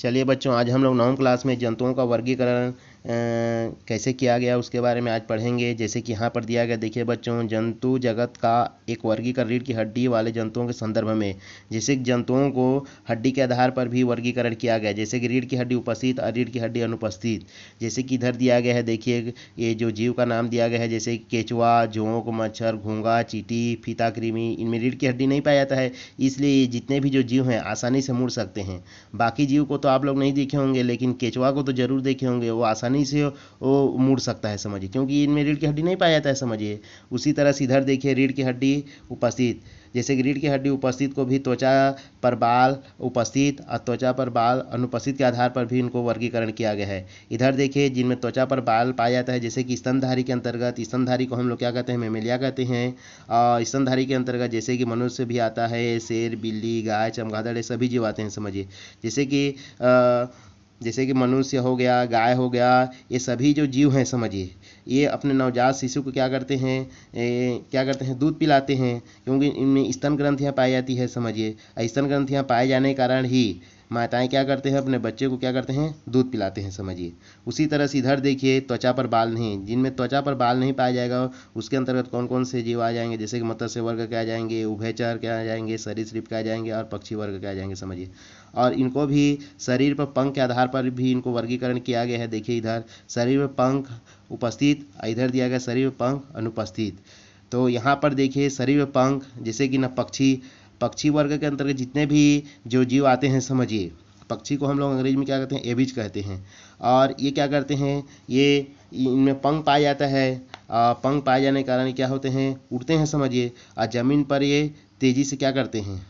चलिए बच्चों, आज हम लोग 9वीं क्लास में जंतुओं का वर्गीकरण कैसे किया गया उसके बारे में आज पढ़ेंगे। जैसे कि यहाँ पर दिया गया, देखिए बच्चों, जंतु जगत का एक वर्गीकरण रीढ़ की हड्डी वाले जंतुओं के संदर्भ में। जैसे कि जंतुओं को हड्डी के आधार पर भी वर्गीकरण किया गया, जैसे कि रीढ़ की हड्डी उपस्थित और रीढ़ की हड्डी अनुपस्थित। जैसे कि इधर दिया गया है, देखिए ये जो जीव का नाम दिया गया है, जैसे केचुआ, जोंक, मच्छर, घोंघा, चींटी, फीता कृमि, इनमें रीढ़ की हड्डी नहीं पाया जाता है, इसलिए ये जितने भी जो जीव हैं आसानी से मुड़ सकते हैं। बाकी जीव को तो आप लोग नहीं देखे होंगे, लेकिन केचुआ को तो जरूर देखे होंगे, वो आसानी से वो मुड़ सकता है, समझिए, क्योंकि इनमें रीढ़ की हड्डी नहीं पाया जाता है, समझिए। उसी तरह से इधर देखिए रीढ़ की हड्डी उपस्थित, जैसे कि रीढ़ की हड्डी उपस्थित को भी त्वचा पर बाल उपस्थित और त्वचा पर बाल अनुपस्थित के आधार पर भी इनको वर्गीकरण किया गया है। इधर देखिए जिनमें त्वचा पर बाल पाया जाता है, जैसे कि स्तनधारी के अंतर्गत, स्तनधारी को हम लोग क्या कहते हैं, मेमेलिया कहते हैं। स्तनधारी के अंतर्गत जैसे कि मनुष्य भी आता है, शेर, बिल्ली, गाय, चमगादड़, ये सभी जीव आते हैं, समझिए। जैसे कि मनुष्य हो गया, गाय हो गया, ये सभी जो जीव हैं, समझिए, ये अपने नवजात शिशु को क्या करते हैं, दूध पिलाते हैं, क्योंकि इनमें स्तन ग्रंथियां पाई जाती है, समझिए। स्तन ग्रंथियां पाए जाने के कारण ही माताएं क्या करते हैं, अपने बच्चे को क्या करते हैं, दूध पिलाते हैं, समझिए। उसी तरह से इधर देखिए त्वचा पर बाल नहीं, जिनमें त्वचा पर बाल नहीं पाया जाएगा उसके अंतर्गत कौन कौन से जीव आ जाएंगे, जैसे कि मत्स्य वर्ग के आ जाएंगे, उभयचर के आ जाएंगे, सरीसृप के आ जाएंगे और पक्षी वर्ग के आ जाएंगे, समझिए। और इनको भी शरीर पर पंख के आधार पर भी इनको वर्गीकरण किया गया है। देखिए इधर शरीर में पंख उपस्थित, इधर दिया गया शरीर में पंख अनुपस्थित। तो यहाँ पर देखिए शरीर में पंख, जैसे कि ना पक्षी वर्ग के अंतर्गत जितने भी जो जीव आते हैं, समझिए, पक्षी को हम लोग अंग्रेजी में क्या कहते हैं, एविज कहते हैं। और ये क्या करते हैं, ये इनमें पंख पाया जाता है। पंख पाए जाने के कारण क्या होते हैं, उड़ते हैं, समझिए। और ज़मीन पर ये तेज़ी से क्या करते हैं,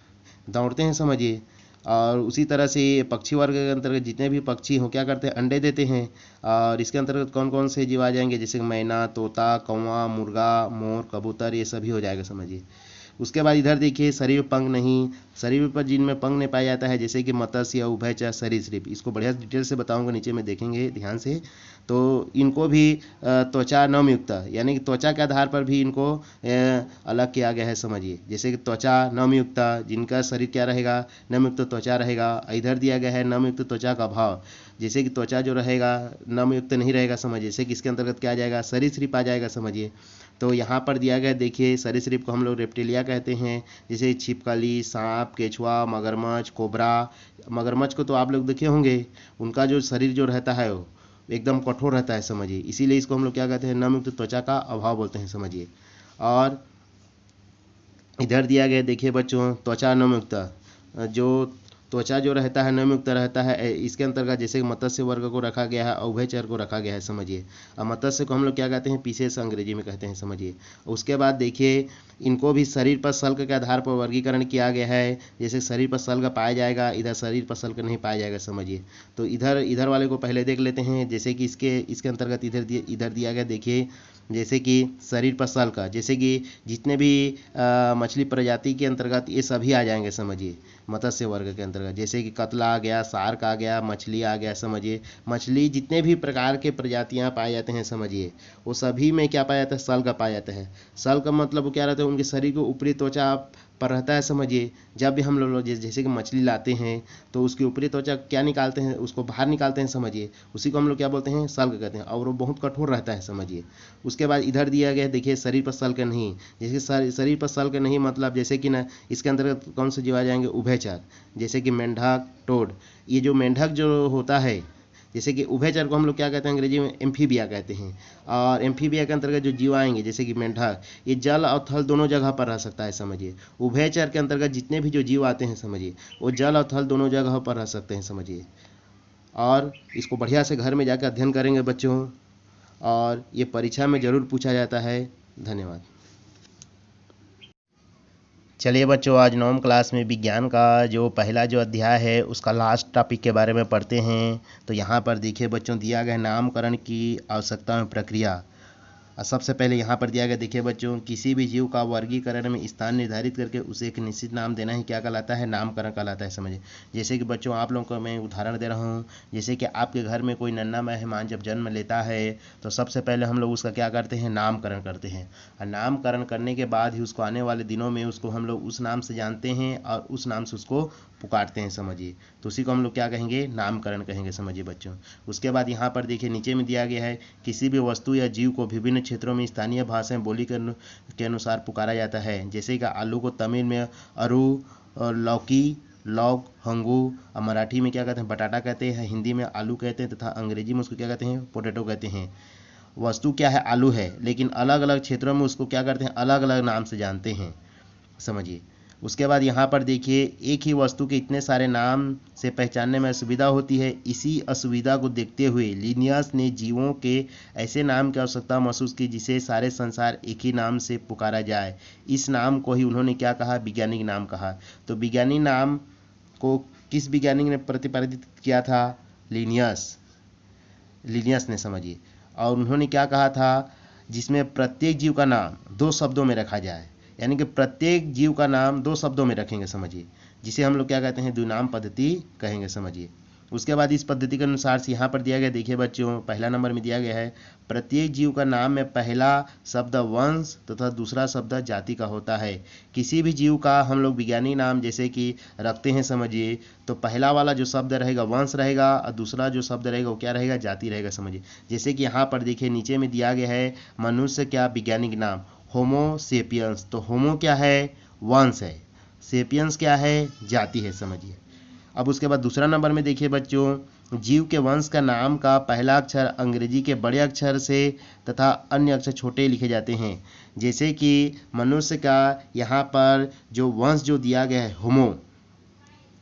दौड़ते हैं, समझिए। और उसी तरह से पक्षी वर्ग के अंतर्गत जितने भी पक्षी हों क्या करते हैं, अंडे देते हैं। और इसके अंतर्गत कौन कौन से जीव आ जाएंगे, जैसे मैना, तोता, कौवा, मुर्गा, मोर, कबूतर, ये सभी हो जाएगा, समझिए। उसके बाद इधर देखिए शरीर पंख नहीं, शरीर पर जिनमें पंख नहीं पाया जाता है, जैसे कि मत्स्य, उभयचर, सरीसृप, इसको बढ़िया डिटेल से बताऊंगा, नीचे में देखेंगे ध्यान से। तो इनको भी त्वचा नमयुक्त, यानी कि त्वचा के आधार पर भी इनको अलग किया गया है, समझिए। जैसे कि त्वचा नमयुक्त, जिनका शरीर क्या रहेगा, नमयुक्त त्वचा रहेगा। इधर दिया गया है नमयुक्त त्वचा का अभाव, जैसे कि त्वचा जो रहेगा नमयुक्त नहीं रहेगा, समझिए। जैसे कि इसके अंतर्गत क्या आ जाएगा, सरीसृप आ जाएगा, समझिए। तो यहाँ पर दिया गया, देखिए सरीसृप को हम लोग रेप्टिलिया कहते हैं, जैसे छिपकली, सांप, केचुआ, मगरमच्छ, कोबरा। मगरमच्छ को तो आप लोग देखे होंगे, उनका जो शरीर जो रहता है वो एकदम कठोर रहता है, समझिए, इसीलिए इसको हम लोग क्या कहते हैं, नमयुक्त त्वचा का अभाव बोलते हैं, समझिए। और इधर दिया गया, देखिए बच्चों, त्वचा नमयुक्त, जो त्वचा जो रहता है नमयुक्त रहता है, इसके अंतर्गत जैसे कि मत्स्य वर्ग को रखा गया है और उभयचर को रखा गया है, समझिए। और मत्स्य को हम लोग क्या कहते हैं, पीसेस अंग्रेजी में कहते हैं, समझिए। उसके बाद देखिए इनको भी शरीर पर शल्क के आधार पर वर्गीकरण किया गया है, जैसे शरीर पर शल्क पाया जाएगा, इधर शरीर पर शल्क नहीं पाया जाएगा, समझिए। तो इधर वाले को पहले देख लेते हैं, जैसे कि इसके अंतर्गत इधर दिया गया, देखिए, जैसे कि शरीर पर शल्क, जैसे कि जितने भी मछली प्रजाति के अंतर्गत ये सभी आ जाएंगे, समझिए, मत्स्य वर्ग के अंतर्गत, जैसे कि कतला आ गया, शार्क आ गया, मछली आ गया, समझिए। मछली जितने भी प्रकार के प्रजातियां पाए जाते हैं, समझिए, वो सभी में क्या पाया जाता है, शल्क पाया जाता है। शल्क मतलब वो क्या रहता है, उनके शरीर के ऊपरी त्वचा पर रहता है, समझिए। जब भी हम लोग जैसे कि मछली लाते हैं तो उसकी ऊपरी त्वचा क्या निकालते हैं, उसको बाहर निकालते हैं, समझिए, उसी को हम लोग क्या बोलते हैं, शल्क कहते हैं, और वो बहुत कठोर रहता है, समझिए। उसके बाद इधर दिया गया है, देखिए शरीर पर शल्क नहीं, जैसे शरीर पर शल्क नहीं मतलब जैसे कि ना इसके अंतर्गत कौन से जीव आ जाएंगे, उभयचर, जैसे कि मेंढक, टोड। ये जो मेंढक जो होता है, जैसे कि उभयचर को हम लोग क्या कहते हैं, अंग्रेजी में एम्फीबिया कहते हैं। और एम्फीबिया के अंतर्गत जो जीव आएंगे, जैसे कि मेंढक, ये जल और थल दोनों जगह पर रह सकता है, समझिए। उभयचर के अंतर्गत जितने भी जो जीव आते हैं, समझिए, वो जल और थल दोनों जगह पर रह सकते हैं, समझिए। और इसको बढ़िया से घर में जाकर अध्ययन करेंगे बच्चों, और ये परीक्षा में ज़रूर पूछा जाता है। धन्यवाद। चलिए बच्चों, आज 9वीं क्लास में विज्ञान का जो पहला जो अध्याय है उसका लास्ट टॉपिक के बारे में पढ़ते हैं। तो यहाँ पर देखिए बच्चों, दिया गया नामकरण की आवश्यकता एवं प्रक्रिया। सबसे पहले यहाँ पर दिया गया, देखिए बच्चों, किसी भी जीव का वर्गीकरण में स्थान निर्धारित करके उसे एक निश्चित नाम देना ही क्या कहलाता है, नामकरण कहलाता है, समझिए। जैसे कि बच्चों आप लोगों को मैं उदाहरण दे रहा हूँ, जैसे कि आपके घर में कोई नन्हा मेहमान जब जन्म लेता है तो सबसे पहले हम लोग उसका क्या करते हैं, नामकरण करते हैं। और नामकरण करने के बाद ही उसको आने वाले दिनों में उसको हम लोग उस नाम से जानते हैं और उस नाम से उसको पुकारते हैं समझिए। तो उसी को हम लोग क्या कहेंगे, नामकरण कहेंगे समझिए बच्चों। उसके बाद यहाँ पर देखिए नीचे में दिया गया है, किसी भी वस्तु या जीव को विभिन्न क्षेत्रों में स्थानीय भाषा में बोली के अनुसार पुकारा जाता है। जैसे कि आलू को तमिल में अरु, और लौकी लौक, हंगू, और मराठी में क्या कहते हैं, बटाटा कहते हैं, हिंदी में आलू कहते हैं, तथा अंग्रेजी में उसको क्या कहते हैं, पोटैटो कहते हैं। वस्तु क्या है, आलू है, लेकिन अलग अलग क्षेत्रों में उसको क्या करते हैं, अलग अलग नाम से जानते हैं समझिए। उसके बाद यहाँ पर देखिए, एक ही वस्तु के इतने सारे नाम से पहचानने में असुविधा होती है। इसी असुविधा को देखते हुए लिनियस ने जीवों के ऐसे नाम की आवश्यकता महसूस की जिसे सारे संसार एक ही नाम से पुकारा जाए। इस नाम को ही उन्होंने क्या कहा, वैज्ञानिक नाम कहा। तो वैज्ञानिक नाम को किस वैज्ञानिक ने प्रतिपादित किया था, लिनियस ने समझिए। और उन्होंने क्या कहा था, जिसमें प्रत्येक जीव का नाम 2 शब्दों में रखा जाए, यानी कि प्रत्येक जीव का नाम 2 शब्दों में रखेंगे समझिए, जिसे हम लोग क्या कहते हैं, द्विनाम पद्धति कहेंगे समझिए। उसके बाद इस पद्धति के अनुसार से यहाँ पर दिया गया, देखिए बच्चों, पहला नंबर में दिया गया है, प्रत्येक जीव का नाम में पहला शब्द वंश तथा दूसरा शब्द जाति का होता है। किसी भी जीव का हम लोग वैज्ञानिक नाम जैसे कि रखते हैं समझिए, तो पहला वाला जो शब्द रहेगा वंश रहेगा, और दूसरा जो शब्द रहेगा वो क्या रहेगा, जाति रहेगा समझिए। जैसे कि यहाँ पर देखिए नीचे में दिया गया है, मनुष्य क्या वैज्ञानिक नाम, होमो सेपियंस। तो होमो क्या है, वंश है, सेपियंस क्या है, जाति है समझिए। अब उसके बाद दूसरा नंबर में देखिए बच्चों, जीव के वंश का नाम का पहला अक्षर अंग्रेजी के बड़े अक्षर से तथा अन्य अक्षर छोटे लिखे जाते हैं। जैसे कि मनुष्य का यहाँ पर जो वंश जो दिया गया है होमो,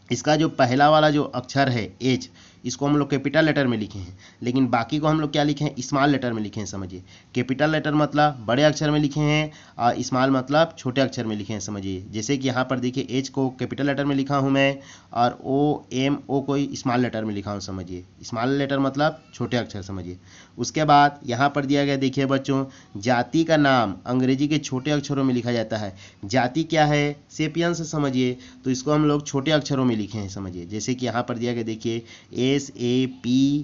इसका जो पहला वाला जो अक्षर है एच, इसको हम लोग कैपिटल लेटर में लिखे हैं, लेकिन बाकी को हम लोग क्या लिखे हैं, स्मॉल लेटर में लिखे हैं समझिए। कैपिटल लेटर मतलब बड़े अक्षर में लिखे हैं, और स्मॉल मतलब छोटे अक्षर में लिखे हैं समझिए। जैसे कि यहाँ पर देखिए, एच को कैपिटल लेटर में लिखा हूँ मैं, और O को स्मॉल लेटर में लिखा हूँ समझिए। स्मॉल लेटर मतलब छोटे अक्षर समझिए। उसके बाद यहाँ पर दिया गया, देखिए बच्चों, जाति का नाम अंग्रेजी के छोटे अक्षरों में लिखा जाता है। जाति क्या है, सेपियंस समझिए, तो इसको हम लोग छोटे अक्षरों में लिखे हैं समझिए। जैसे कि यहाँ पर दिया गया, देखिए SAPIENS,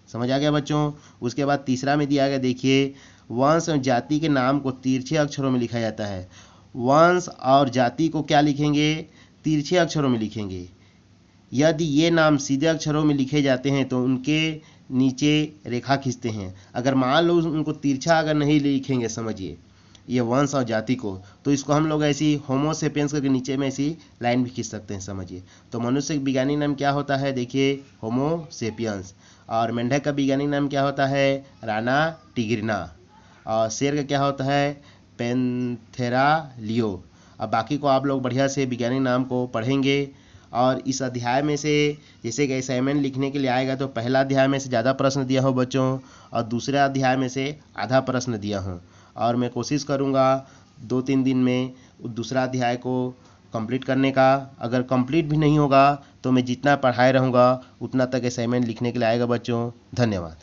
समझ आ गया बच्चों। उसके बाद तीसरा में दिया गया, देखिए, वंश और जाति के नाम को तिरछे अक्षरों में लिखा जाता है। वंश और जाति को क्या लिखेंगे, तिरछे अक्षरों में लिखेंगे। यदि ये नाम सीधे अक्षरों में लिखे जाते हैं तो उनके नीचे रेखा खींचते हैं। अगर मान लो उनको तिरछा अगर नहीं लिखेंगे समझिए, ये वंश और जाति को, तो इसको हम लोग ऐसी होमो सेपियंस के नीचे में ऐसी लाइन भी खींच सकते हैं समझिए। तो मनुष्य का वैज्ञानिक नाम क्या होता है, देखिए, होमो सेपियंस। और मेंढक का वैज्ञानिक नाम क्या होता है, राना टिग्रिना। और शेर का क्या होता है, पैंथेरा लियो। अब बाकी को आप लोग बढ़िया से वैज्ञानिक नाम को पढ़ेंगे। और इस अध्याय में से जैसे कि असाइनमेंट लिखने के लिए आएगा, तो पहला अध्याय में से ज़्यादा प्रश्न दिया हो बच्चों, और दूसरे अध्याय में से आधा प्रश्न दिया हो। और मैं कोशिश करूँगा 2-3 दिन में दूसरा अध्याय को कंप्लीट करने का। अगर कंप्लीट भी नहीं होगा तो मैं जितना पढ़ाए रहूँगा उतना तक असाइनमेंट लिखने के लिए आएगा बच्चों। धन्यवाद।